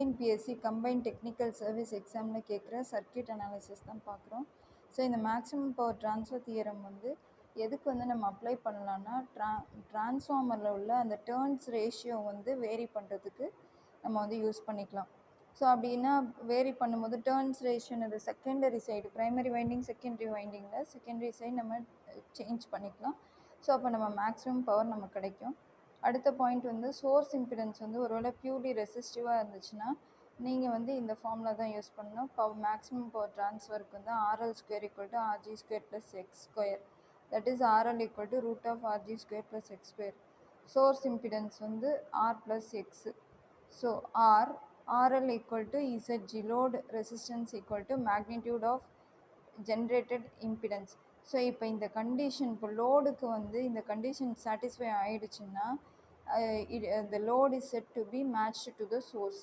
TNPSC combined technical service எக்ஸாமில் கேட்குற circuit analysis தான் பார்க்குறோம். ஸோ இந்த மேக்ஸிமம் பவர் ட்ரான்ஸ்ஃபர் தியரம் வந்து எதுக்கு வந்து நம்ம அப்ளை பண்ணலான்னா ட்ரான்ஸ்ஃபார்மரில் உள்ள அந்த டர்ன்ஸ் ரேஷியோ வந்து வேரி பண்ணுறதுக்கு நம்ம வந்து யூஸ் பண்ணிக்கலாம். ஸோ அப்படின்னா வேரி பண்ணும்போது டர்ன்ஸ் ரேஷியோனது secondary side primary winding secondary வைண்டிங்கில் செகண்டரி சைடு நம்ம சேஞ்ச் பண்ணிக்கலாம். ஸோ அப்போ நம்ம மேக்ஸிமம் பவர் நமக்கு கிடைக்கும். அடுத்த பாயிண்ட் வந்து சோர்ஸ் இம்பிடன்ஸ் வந்து ஒருவேளை பியூர்லி ரெசிஸ்டிவாக இருந்துச்சுன்னா நீங்கள் வந்து இந்த ஃபார்முலா தான் யூஸ் பண்ணணும். மேக்ஸிமம் பவர் ட்ரான்ஸ்ஃபருக்கு வந்து RL square equal to RG square plus x square, that is RL equal to root of RG square plus x square. Source impedance வந்து R plus x. So RL equal to ZG, load resistance equal to magnitude of generated impedance. So இப்போ இந்த condition, இப்போ லோடுக்கு வந்து இந்த condition satisfy ஆகிடுச்சுன்னா the load is said to be matched to the source.